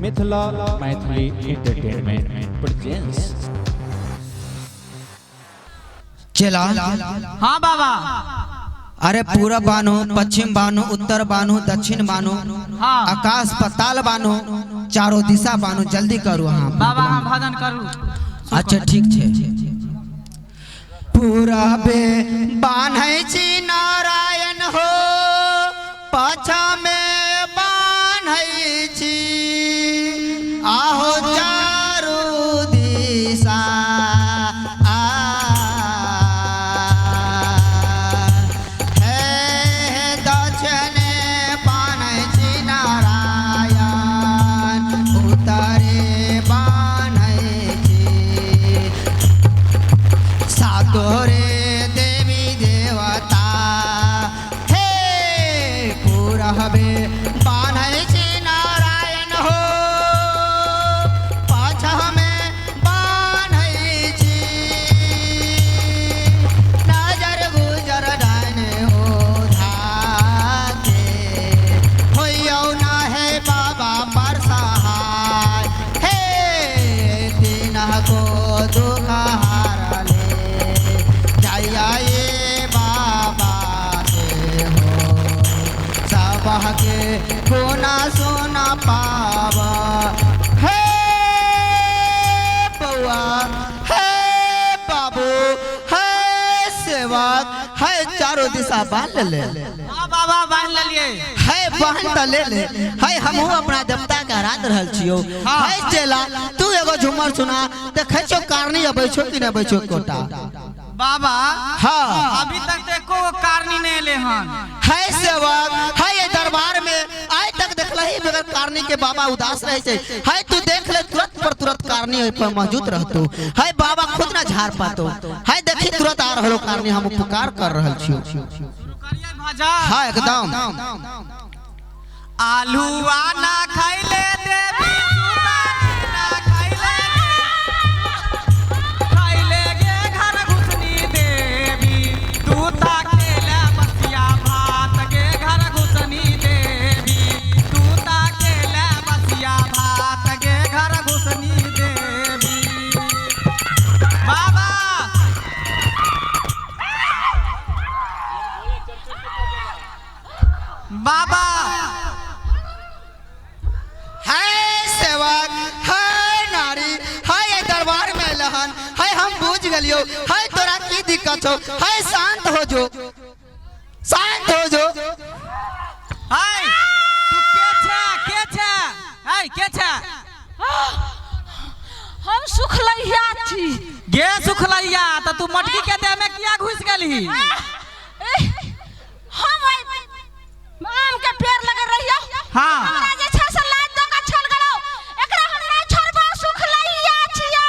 Mithila Maithili entertainment presence. चला हाँ बाबा। अरे पूरब बानो, पश्चिम बानो, उत्तर बानो, दक्षिण बानो, हाँ आकाश पताल बानो, चारों दिशा बानो, जल्दी करो। हाँ बाबा हम भजन करू। अच्छा ठीक है। पूरबे बान्है छी नारायण हो, पाछा में बान्है छी, आहो चारू दिशा कोना सोना पावा। हे बउआ, हे बाबू, हे सेवक, हे चारों दिशा बांध ले। हाँ बाबा बांध लेलिए। हे बांध त ले ले। हे हमहू अपना देवता के आराध रहल छियो। हे चेला तू एगो झुमर सुना, देखै छो कारनी अबै छो कि नै अबै छो कोटा। बाबा हाँ अभी तक तो एको कारनी नहीं ले हन। है सेवक, है ये दरबार में आज तक देखला ही बगैर कारनी के बाबा उदास रहे छे। है तू देख ले तुरंत पर तुरंत कारनी पर मौजूद रहतो। है बाबा खुद ना झाड़ पातो। है देखी तुरंत आ रहलो कारनी, हम उपकार कर रहल छियो। करिए भाजा। हां एकदम। आलू आना खाइले देवी सुतानी ना खाइले, खाइले गे घर घुसनी देवी तू ता खेला बसिया भात गे घर घुसनी देवी तू ता खेला बसिया भात गे घर घुसनी देवी। बाबा बाबा है सेवक, है नारी, है ये दरबार में लहन, है हम बुझ गलियो। है तोरा की दिक्कत हो? है शांत हो जो, शांत हो जो। हाय तू के छे हाय के छे? हम सुखलैया छी। गे सुखलैया त तू मटकी के देह में किया घुस गेली? हम आम के पेड़ लगे रहियो। हां हमरा जे छ से लाज द का छोड़ गलो, एकरा हम नहीं छोड़बो। सुखलैया छिया।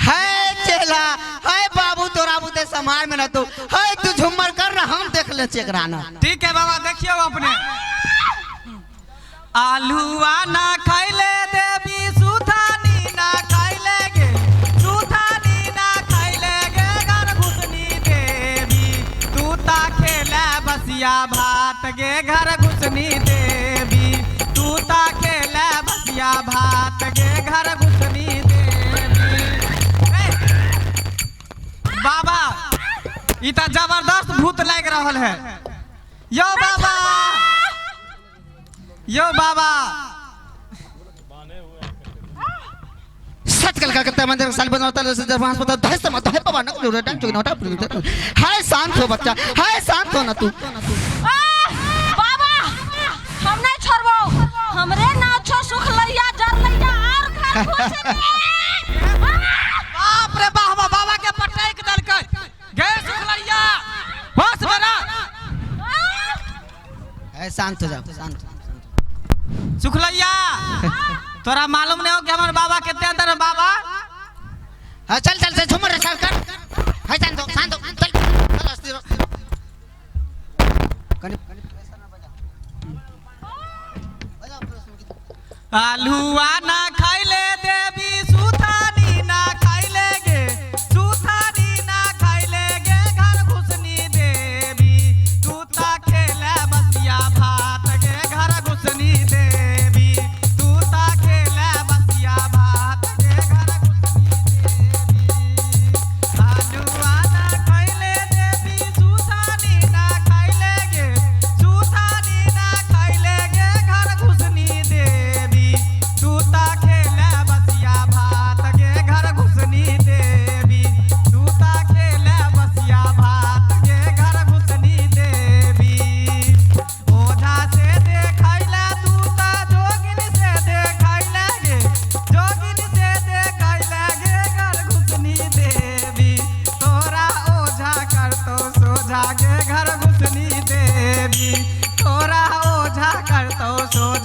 है चेला, है बाबू तोरा बुते समार में न तो। है तू झुम्मर कर ना, हम देख ले चेकरा ना। ठीक है बाबा देखियो अपने। आलूआ ना खाइले देवी सुथानी ना खाइले गे, सुथानी ना खाइले गे घर घुसनी देवी तू ता खेले बसिया भात गे घर घुसनी देवी तू ता खेले बसिया भात गे घर घुसनी देवी। बाबा ई त जबरदस्त भूत लग रहल है। यो बाबा, यो बाबा सच कल का करते मंदिर साल बनाता है जब वहां पता दहस से मत है बाबा ना लो डांट चुकी नोटा। हाय शांत हो बच्चा, हाय शांत हो ना तू। बाबा हम नहीं छोड़बो। हमरे नाव छ सुखलैया जरलैया और घर घुसनी। बाप रे बाबा, बाबा के पटक दलकै गे सुखलैया बस बना। है शांत हो जा, शांत। सुखलैया तोरा मालूम नहीं हो कि हमारे बाबा कितने अंदर है? बाबा हां चल चल से झुमर चल कर। है शांत हो, शांत हो, चल चल अस्थिर हो। कनी प्रेशर ना बजा। आलूआ ना खाइले देवी सुथानी ना खाइले गे, सुथानी ना खाइले गे घर घुसनी देवी तू ता खेले बसिया भात गे घर घुसनी देवी।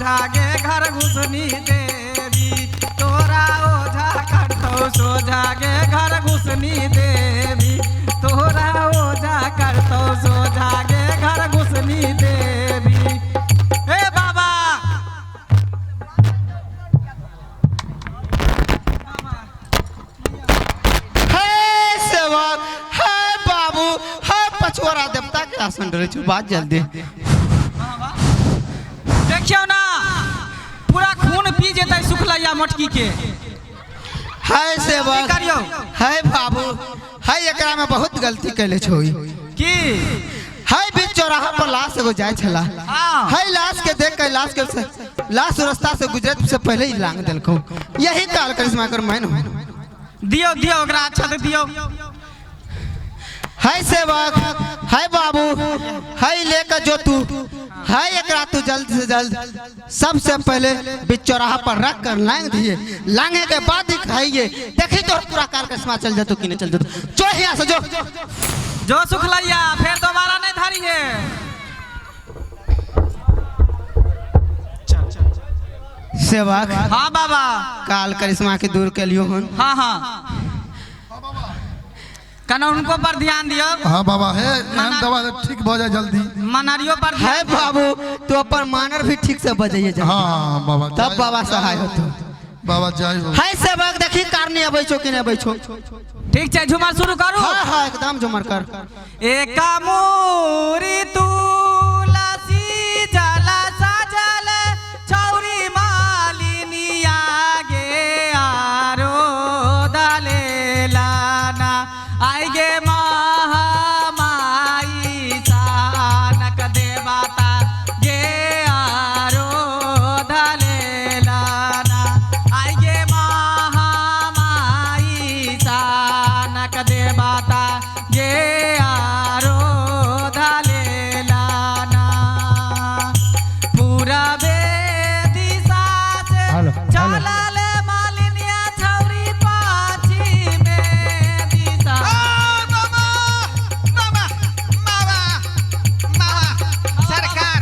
ओझा गे घर घुसनी देवी तोरा ओझा करतौ सोझा गे घर घुसनी देवी तोरा ओझा करतौ सोझा गे घर घुसनी देवी। हे बाबा हे सेवक, हे बाबू, हे पछुआरा देवता के आसन डरे छु, बात जल्दी। देखियो ना पूरा खून पी जेतै सुखलैया मटकी के। हाय सेवक, की करियो? हाय बाबू, हाय एकरा में बहुत गलती कैले छोई। की हाय बीच चौराहा पर लाश एगो जाय छला। हाँ। हाय लाश के देख के लाश रास्ता से गुजरत से पहले ही लांग देलको। यही काल करिश्मा कर मैन हो। दियो दियो ओकरा अच्छा से दियो। हाय सेवक, हाय बाबू, हाय लेकर जो तू, हाय एकरा तू जल्द से जल्द सबसे पहले बीच चौराहा पर रख कर लांग दिए। लांगे के बाद ही खाइए, देखी तो पूरा काल करिश्मा चल जातो कि नहीं चल जातो। जो यहाँ से जो सुखलैया फिर दोबारा नहीं धारी है। सेवक, हाँ बाबा काल करिश्मा के दूर के लियो हन। हाँ हाँ कना उनको पर ध्यान दियो। हाँ बाबा है दवा ठीक हो जाए जल्दी। मनारियों पर है बाबू, तो अपन मानर भी ठीक से बजाइए जल्दी। हाँ बाबा तब बाबा सहाय होतो। बाबा जय हो। है सेवक, देखी कारनी अबै छो कि नहीं अबै छो। ठीक है झुमर शुरू करू। हाँ हाँ एकदम झुमर कर। एक मोरी तुलसी जला सजल छौरी मालिनिया गे आरो दलेलाना आई गे महामाई सानक देवता गे आरो दलेलाना आई गे महामाई सानक देवता गे आरो दलेलाना पूरा दिशा से चलल मालिनिया छौरी पाछी में दिशा। सरकार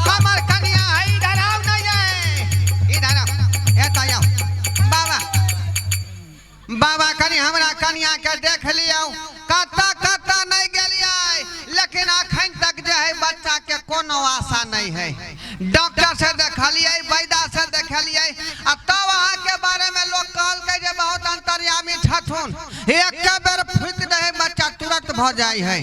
हमर कन्या है इधर आओ नहीं है इधर आओ एता आओ बाबा बाबा कनी हमरा कन्या के देख लियो कत्ता कत्ता नहीं गेलिए लेकिन अखन तक जे है बच्चा के कोनो आशा नहीं है। डॉक्टर से देखलिए वैद्य से देखलिए आ तब अहाँ के बारे में लोग कहलकै जे बहुत अंतर्यामी छथुन एक बेर फूक दे बच्चा तुरंत भ जाय है।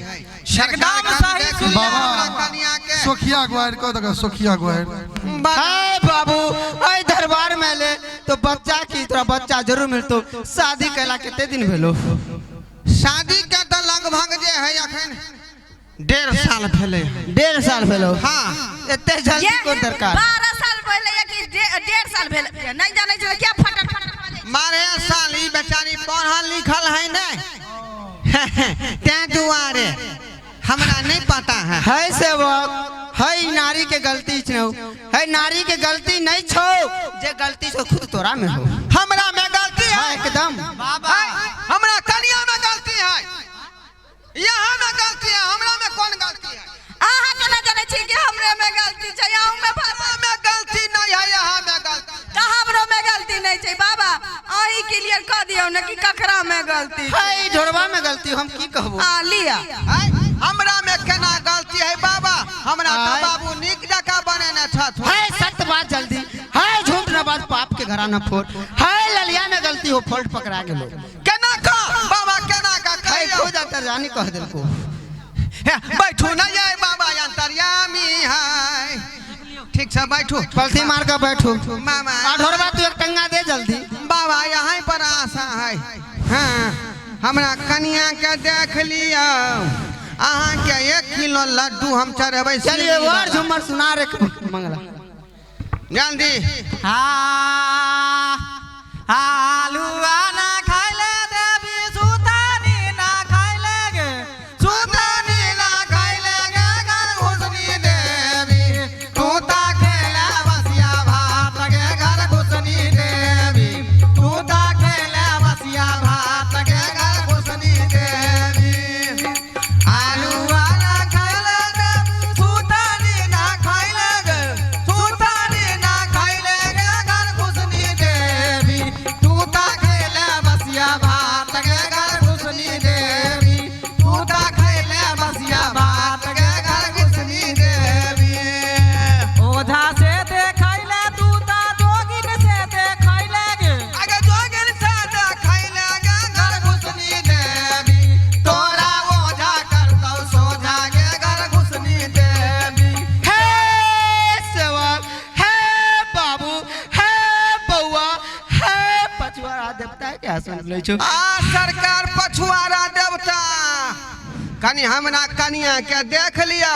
एकदम सही सुन बाबा कन्या के सोखिया ग्वार को देखो सोखिया ग्वार। हाय बाबू, हाय दरबार में ले तो बच्चा की तरह बच्चा जरूर मिलतो। शादी कैला कितने दिन भेलो। शादी के तो लगभग जे है अखन 1.5 साल भेले। 1.5 साल भेलो। हाँ इतने जल्दी को दरकार। 12 साल पहले या कि 1.5 साल भेल नहीं जाने छले क्या फटक फटक बाजे। 12 साल ई बेचारी पढ़ल लिखल है ने ते दुआरे हमरा नहीं पता है। है सेवक, है नारी के गलती छौ, है नारी के गलती नहीं छो, जे गलती छो खुद तोरा में हो। हमरा में गलती है एकदम बाबा है, हमरा कन्या में गलती है, यहाँ में गलती है, हमरा में कौन गलती है? आहा के ना जाने छी कि हमरे में गलती छै आऊ में हमरा में गलती नहीं है, यहाँ में गलती का हमरो में गलती नहीं छै बाबा। आही क्लियर कर दियो ना कि ककरा में गलती छै। है ढोरवा में गलती हम की कहबो। आ लिया है। हमरा में केना गलती है बाबा? हमरा तो आय। बाबू निक जका बनेने छथुन। है सत्य बात जल्दी। है झूठ न बात पाप के घरा न फोड़। है ललिया में गलती हो फॉल्ट पकड़ा गेलो। केना का बाबा केना का है खाइयो खुद अंतर्यामी कह देलको। बैठू नहीं है बाबा अंतर्यामी है। ठीक से बैठू पलथी मार कर बैठो। मामा ढोरवा तू एक टंगा दे जल्दी। बाबा यहाँ पर आशा है। हाँ हमरा कन्या के देख लियो अहाँ के 1 किलो लड्डू हम चढ़ेबै। चलिए और झुमर सुना रे मंगला जल्दी हालुआ ना खाइले देवी सुतानी ना खाइले गे सुतानी ना खाइले गे घर घुसनी देवी तूता खेले बसिया भात गे घर घुसनी देवी तूता खेले बसिया भात गे घर घुसनी देवी आलूआ ना खाइले गे सुतानी ना खाइले गे सुतानी क्या सुन ले छु आ सरकार पछुआरा देवता कनी हमरा कनिया के देख लियो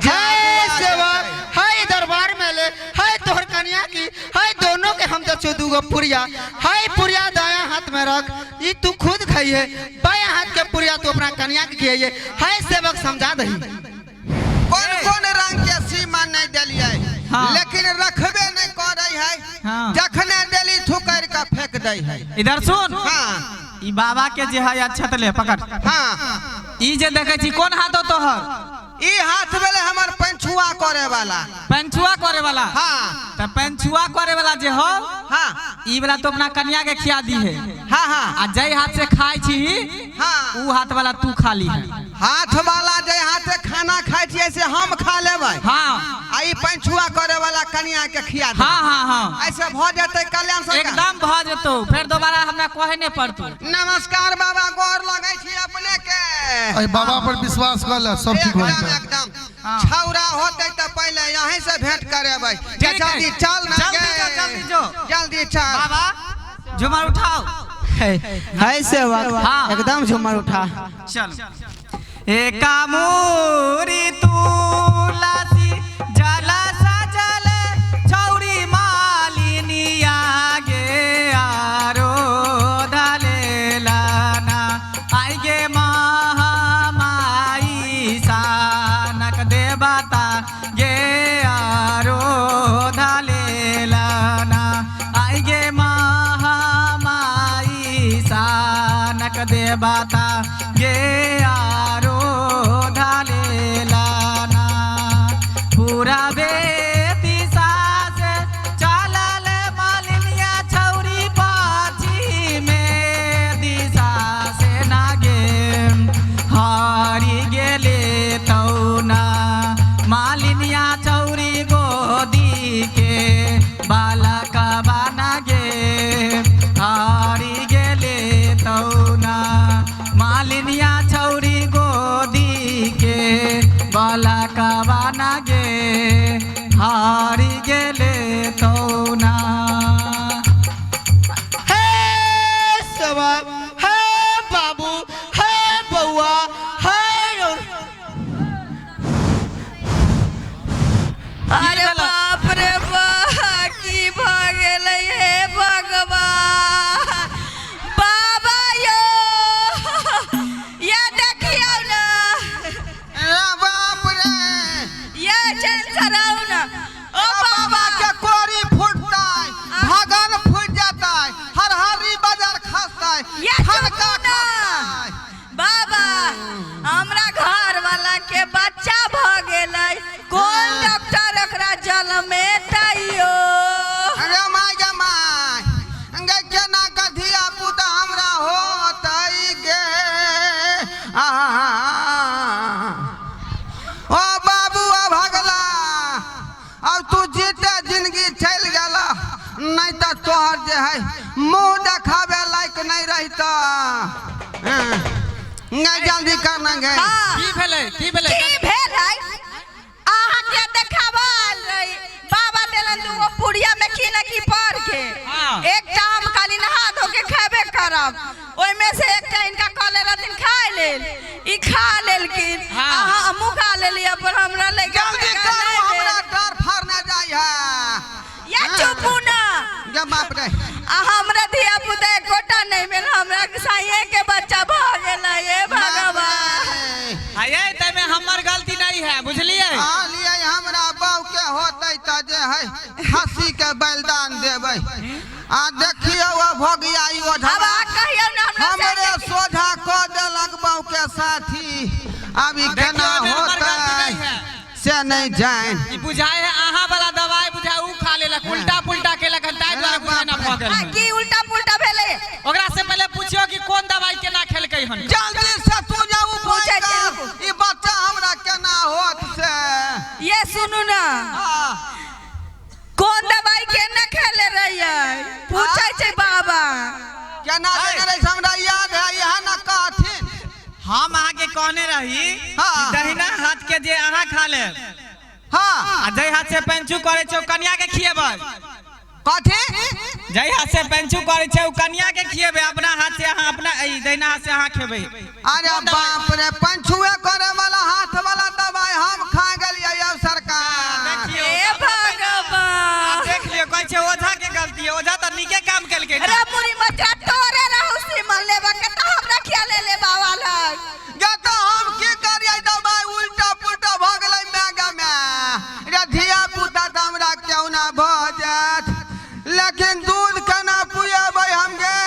हाय सेवक हाय दरबार में ले हाय तोहर कन्या की हाय दोनों के हम दे दूगो पुरिया हाय पुरिया दाया हाथ में रख ई तू खुद खाइए बाया हाथ के पुरिया तू अपना कन्या के खियाइए हाय सेवक समझा दही कौन कौन रंग के सीमा नहीं देलिए हाँ। लेकिन रखबे नहीं करे है हाँ। जखने देली थुकर का फेंक दे है इधर सुन हाँ ई बाबा के जे है अच्छा तले पकड़ हाँ ई जे देखे छी कौन हाथ हो तोहर ई हाथ बेले हमर पंछुआ करे वाला पंचुआ करे वाला हाँ त पंचुआ करे वाला जे हो हाँ ई वाला तो अपना कन्या के खिया दी है हाँ हाँ आ जय हाथ से खाई छी हाँ ऊ हाथ वाला तू खा ली है हाथ वाला जे हाथ से खाना खाई छिए से हम खा लेबै हाँ आई पंछुआ करे वाला कन्या के खिया दे हाँ हाँ हाँ ऐसे भ जते कल्याण सरकार एकदम भ जतो फिर दोबारा हमरा कहे नहीं पड़तो नमस्कार बाबा गोर लगै छी अपने के अरे बाबा पर विश्वास कर ले सब ठीक हो एकदम जाए एकदम छौरा होते तो पहले यहीं से भेंट करेबै ठीक है। जल्दी चल ना जल्दी गे। जो, जल्दी जो। जल्दी चल बाबा झुमर उठाओ हाय सेवक हाँ। एकदम झूमर उठा चल एका मोरी तुलसी जल सजल छौरी मालिनिया गे आरो धलेलाना आई गे महामाई सानक देवता गे आरो धलेलाना आई गे महामाई सानक देवता गे आरो धलेलाना पूरा बेती सास चलल मालिनिया छौरी पाछी में दिशा से नागे हारी गेले तौना मालिनिया छौरी गोदी के बालक बना गे हारी गेले तौना मालिनिया छौरी गोदी के बालक बना गे हारी गेले तौना हे सेवक हे बाबू हे बउआ हे अरे बाप रे बा की भ गेलै हे भगवान बाबा यो ये देखियौ ना ए बाप रे ये चंसराउ ना ओ बाबा के कोरी फुटताय भगन फुट जाताय हर हरी बाजार खसताय ये खनका ना खसताय बाबा हमरा घर वाला के बच्चा भ गेलै कोन डॉक्टर एकरा जन्मेतैयो अरे माय गे माय गे केना के धिया पुता हमरा होतै गे ओ बाबू भगला अब तू जीते जिंदगी चल गेला नहीं तो तोहर जे है मुंह देखावे लायक नहीं रहता जल्दी करना गे हाँ की भेलै की भेलै की भेलै अहाँ के देखावल रही बाबा देलन दूगो पुड़िया में की न की पर के हाँ। एकटा हम खाली नहा धो के खेबे करब ओइ में से एकटा इनका कहले रहथिन खाए लेल ई खा लेलकिन हाँ। अहाँ हमहू खा लेली पर हमरा ले जल्दी करो हमरा डर फर न जाय है या चुपू ना गे बाप रे आ हमरा धिया पुता एकोटा नहीं मिल हमरा साइए के बच्चा भ गेलै हे भगवान आये तमे हमर गलती नहीं है बुझलिए लिए हमरा बाऊ के होतै त जे है हंसी के बलिदान देबै आ देखियो भगिया ई ओझा अब आ कहियो ना हमरा हमरे सोझा क देलक बाऊ के साथी अभी केना देखियो, हमर गलती नहीं होतै है। से नहीं जान ई बुझाए है आहा वाला दवाई बुझाए ऊ खा लेलक उल्टा पुल्टा केलक ताई द्वारा बुझाए ना भ गेल की उल्टा पुल्टा भेलै ओकरा से पहले पूछियो कि कोन दवाई केना खेलकै हन जल्दी से तू जाऊ पूछे पूछ छी। ई बच्चा हमरा केना होत से ये सुनू ना कौन दवाई के न खेले रहिए पूछे छै बाबा केना देने रही हमरा याद है यह ना कहथिन हम अहाँ के कहने रही हाँ। कि दहिना हाथ के जे अहाँ खा ले हां आ जय हाथ से पेंचू करे छो कन्या के खिएबै कथी जहिया से पेंचू करे छे उ कन्या के खिएबे अपना हाथ से अहाँ अपना दैना हाथ से अहाँ खेबे। अरे बाप रे पंचुए करे वाला हाथ वाला दवाई हम खा गेलिए अब सरकार। हे भगवान देख लियो कहै छे ओझा के गलती है, ओझा त नीके काम केलकै। अरे मुरी मचा तोरे रहू सिमल लेबा के त हमरा खिया ले बाबा लग गे तो हम की करिए दवाई उल्टा पुल्टा भ गेलै मैगा में। रे धिया पुता त हमरा क्यों ना भ जात, लेकिन दूध केना पिएबै हम गे।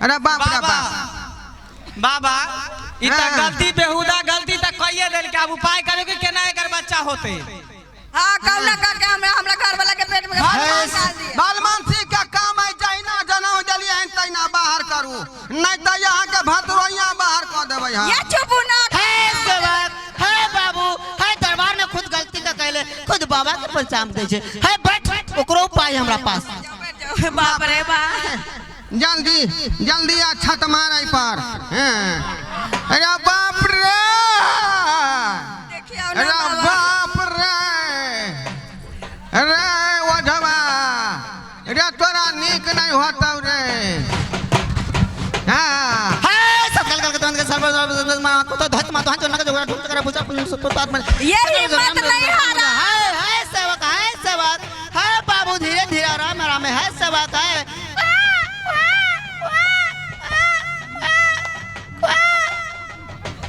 अरे बाप रे बाप बाबा ई त गलती बेहुदा गलती त कइए देल के अब उपाय करे के केना एकर बच्चा होते। हां कौना का काम है हमरा घर वाला के पेट में डाल दिया। बालमानसी के काम है जहिना जनौ देलिए तहिना बाहर करू, नहीं त यहाँ के भतरोइया बाहर क देबै हम। ये चुपू ना है सेवक, है बाबू, है दरबार में खुद गलती का कहले खुद बाबा के पहचान दे छे। है बैठ ओकरो उपाय हमरा पास। बाप रे बा जल्दी जल्दी आ छत मारै पर। अरे बाप रे, देखियो अरे ना बाबा बाप रे, अरे ओझवा रे तोरा नीक नहीं होतौ रे। हाँ है सब कल कल के तुरंत के सर्व मां को तो धत मां तो ना जो ढूंढ कर पूछा तो तार में ये हिम्मत नहीं हारा। है सेवक, है सेवक, है बाबू धीरे धीरे आराम आराम है सेवक है।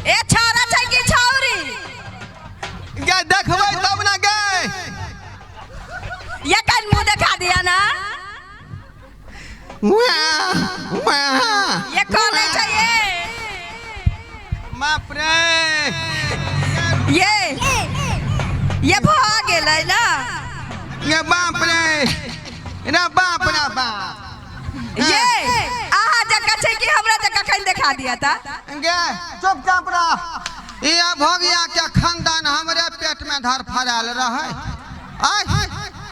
ए छौरा छै कि छौरी गे देखबै तब ना गे। ये कल मुंह दिखा दिया ना ये कौन है चाहिए बाप रे, ये भाग गेलै ना ये बाप रे, रे बाप रे बाप। ये आहा जगह छै कि हमरा जगह कहीं दिखा दिया था। गे चुपचाप रह, ये भोगिया के खानदान हमरे पेट में धर फराल रहे। आय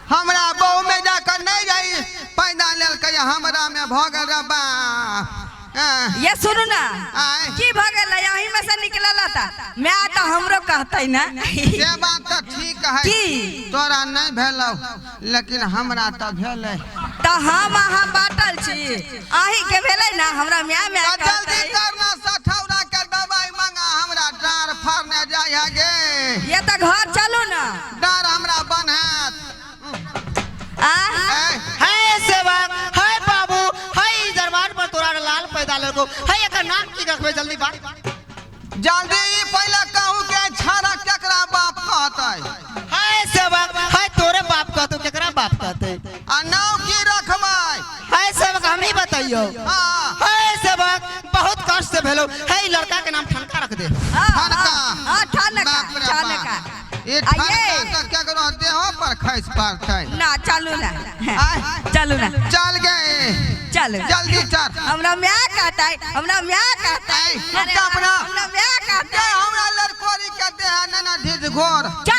हमरा बहू में जाकर नहीं रही पैदा लेल के हमरा में भोग रे बाप। ये सुनु ना आय की भगल यहीं में से निकलला था मैं तो हमरो कहतै ना ये बात तो ठीक है की तोरा नहीं भेलौ, लेकिन हमरा तो भेलै। तो हम आहा बाटल छी आही के भेलै ना हमरा म्या म्या तो जल्दी करना सठौरा के दवाई मंगा हमरा डार फरने जाय है गे। ये तो घर चलू ना डार हमरा बनहत। आ है सेवक, है बाबू, है दरबार पर तोरा लाल पैदा लगो है एकर नाम की रखबे जल्दी बात। जल्दी पहले कहू के छाड़ा केकरा बाप कहतै। है सेवक, है तोरे बाप कहतो केकरा बाप कहते। आ नाव की रखबै। है सेवक हम ही बताइयो। हाँ है सेवक बहुत कष्ट से भेलो है लड़का के नाम ठनका रख दे। ठनका। हां ठनका बाप रे ठनका बाप। ये ठनका तो केकरो देहो पर खैस पड़तै। ना चलू ना आय चलू ना चल गए चलू जल्दी चल। हमरा म्या कहतै हमरा म्या कहतै चुपचाप रह। हमरा म्या कहतै हमरा लड़कोरी के देह नना ढिज घोर। चल